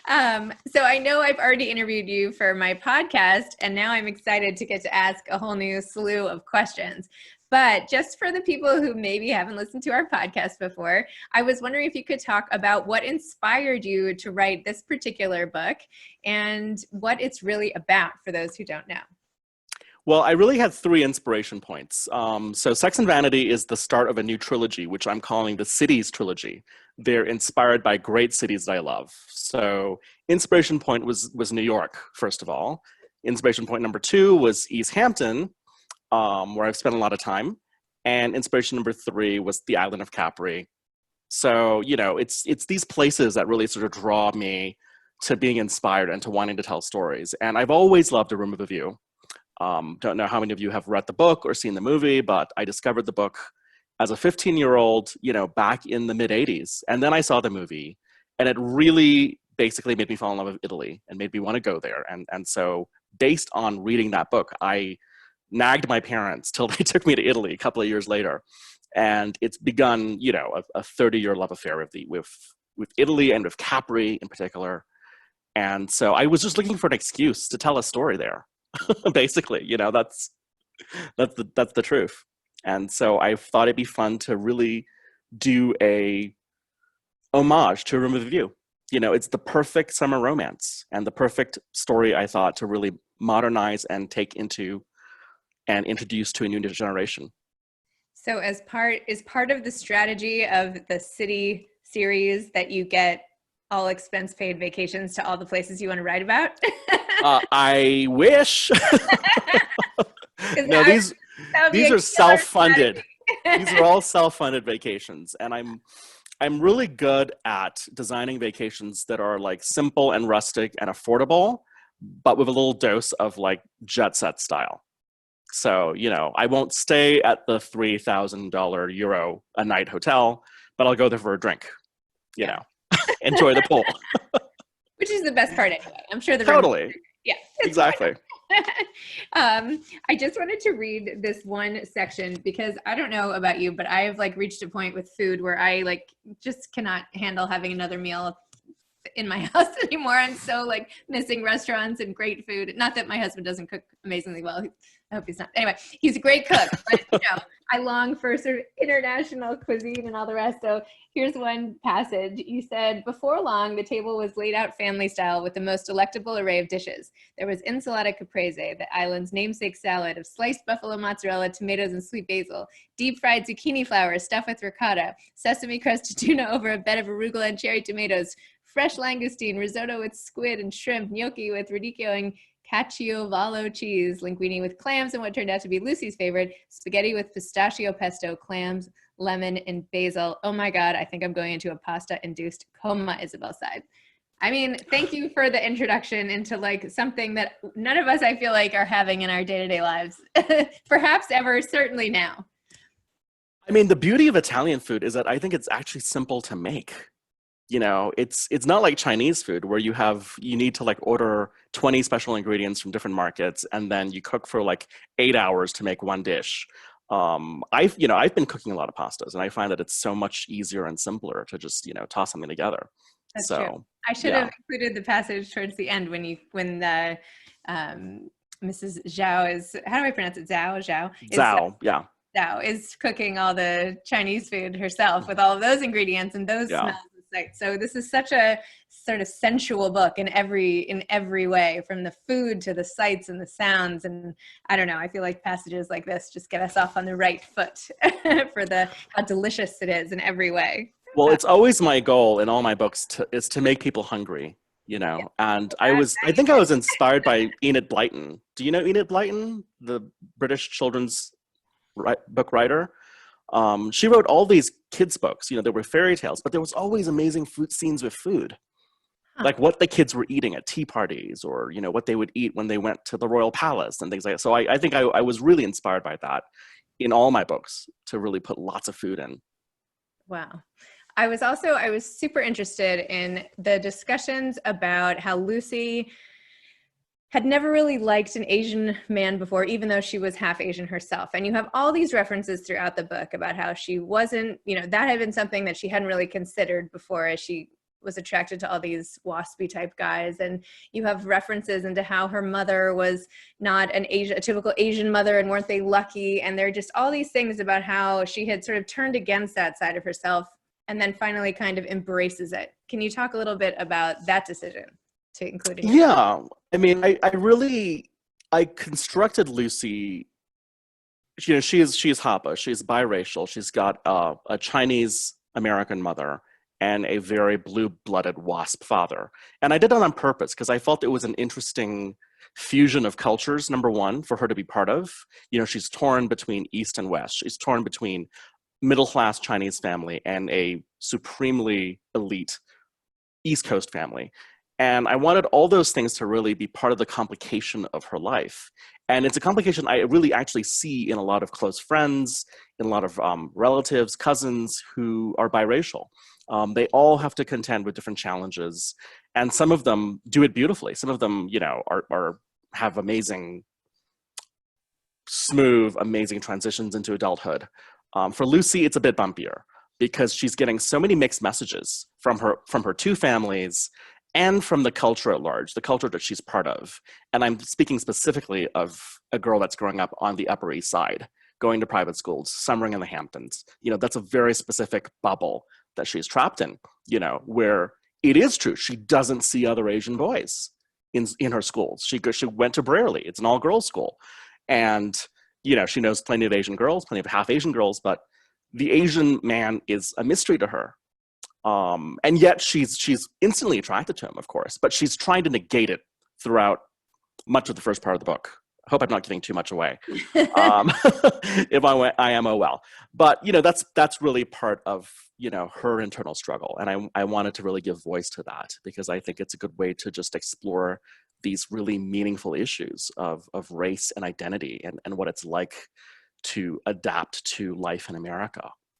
So I know I've already interviewed you for my podcast, and now I'm excited to get to ask a whole new slew of questions. But just for the people who maybe haven't listened to our podcast before, I was wondering if you could talk about what inspired you to write this particular book and what it's really about for those who don't know. Well, I really had three inspiration points. So Sex and Vanity is the start of a new trilogy, which I'm calling the Cities Trilogy. They're inspired by great cities that I love. So inspiration point was New York, first of all. Inspiration point number two was East Hampton, where I've spent a lot of time. And inspiration number three was the island of Capri. So, it's these places that really sort of draw me to being inspired and to wanting to tell stories. And I've always loved A Room with a View. Don't know how many of you have read the book or seen the movie, but I discovered the book as a 15-year-old, back in the mid-'80s. And then I saw the movie, and it really basically made me fall in love with Italy and made me want to go there. And so based on reading that book, I nagged my parents till they took me to Italy a couple of years later. And it's begun, a 30-year love affair with Italy and with Capri in particular. And so I was just looking for an excuse to tell a story there. Basically, that's the truth. And so I thought it'd be fun to really do a homage to A Room with a View. It's the perfect summer romance and the perfect story, I thought, to really modernize and take into and introduce to a new generation. So is part of the strategy of the City series that you get all expense paid vacations to all the places you want to write about? I wish. No, these are self-funded. These are all self-funded vacations, and I'm really good at designing vacations that are like simple and rustic and affordable, but with a little dose of like jet set style. So, I won't stay at the €3,000 a night hotel, but I'll go there for a drink, enjoy the pool. Which is the best part anyway. I'm sure the totally. Yeah. Exactly. I just wanted to read this one section because I don't know about you, but I've reached a point with food where I just cannot handle having another meal in my house anymore. I'm so missing restaurants and great food. Not that my husband doesn't cook amazingly well. I hope he's not. Anyway, he's a great cook, but I long for sort of international cuisine and all the rest. So here's one passage. You said, before long, the table was laid out family style with the most delectable array of dishes. There was insalata caprese, the island's namesake salad of sliced buffalo mozzarella, tomatoes, and sweet basil, deep fried zucchini flowers stuffed with ricotta, sesame crusted tuna over a bed of arugula and cherry tomatoes, fresh langoustine, risotto with squid and shrimp, gnocchi with radicchio and caciovallo cheese, linguine with clams, and what turned out to be Lucy's favorite, spaghetti with pistachio pesto, clams, lemon, and basil. Oh my God, I think I'm going into a pasta-induced coma, Isabel sighed. I mean, thank you for the introduction into something that none of us, I feel are having in our day-to-day lives. Perhaps ever, certainly now. I mean, the beauty of Italian food is that I think it's actually simple to make. It's not like Chinese food where you need to order 20 special ingredients from different markets and then you cook for 8 hours to make one dish. I've been cooking a lot of pastas and I find that it's so much easier and simpler to just, toss something together. That's true. I should have included the passage towards the end when the Mrs. Zhao is, how do I pronounce it? Zhao, yeah. Zhao is cooking all the Chinese food herself with all of those ingredients and those smells. So this is such a sort of sensual book in every way, from the food to the sights and the sounds. And I don't know, I feel like passages like this just get us off on the right foot for how delicious it is in every way. Well, it's always my goal in all my books is to make people hungry, Yeah. And I think I was inspired by Enid Blyton. Do you know Enid Blyton, the British children's book writer? She wrote all these kids' books, there were fairy tales, but there was always amazing food scenes with food. Like what the kids were eating at tea parties or, what they would eat when they went to the royal palace and things like that. So I think I was really inspired by that in all my books to really put lots of food in. Wow. I was super interested in the discussions about how Lucy had never really liked an Asian man before, even though she was half Asian herself. And you have all these references throughout the book about how she wasn't, that had been something that she hadn't really considered before as she was attracted to all these waspy type guys. And you have references into how her mother was not a typical Asian mother, and weren't they lucky? And there are just all these things about how she had sort of turned against that side of herself and then finally kind of embraces it. Can you talk a little bit about that decision to include in your book? I mean, I constructed Lucy. You know, she is Hapa. She's biracial. She's got a Chinese American mother and a very blue-blooded WASP father. And I did that on purpose because I felt it was an interesting fusion of cultures, number one, for her to be part of. You know, she's torn between East and West. She's torn between middle-class Chinese family and a supremely elite East Coast family. And I wanted all those things to really be part of the complication of her life. And it's a complication I really actually see in a lot of close friends, in a lot of relatives, cousins who are biracial. They all have to contend with different challenges. And some of them do it beautifully. Some of them, you know, have amazing, smooth, amazing transitions into adulthood. For Lucy, it's a bit bumpier because she's getting so many mixed messages from her two families and from the culture at large, the culture that she's part of. And I'm speaking specifically of a girl that's growing up on the Upper East Side, going to private schools, summering in the Hamptons. You know, that's a very specific bubble that she's trapped in, you know, where it is true, she doesn't see other Asian boys in her schools. She went to Brierley, it's an all-girls school. And, you know, she knows plenty of Asian girls, plenty of half Asian girls, but the Asian man is a mystery to her. And yet she's instantly attracted to him, of course, but she's trying to negate it throughout much of the first part of the book. I hope I'm not giving too much away. If I am, oh well. But, you know, that's really part of, you know, her internal struggle. And I wanted to really give voice to that because I think it's a good way to just explore these really meaningful issues of race and identity and what it's like to adapt to life in America.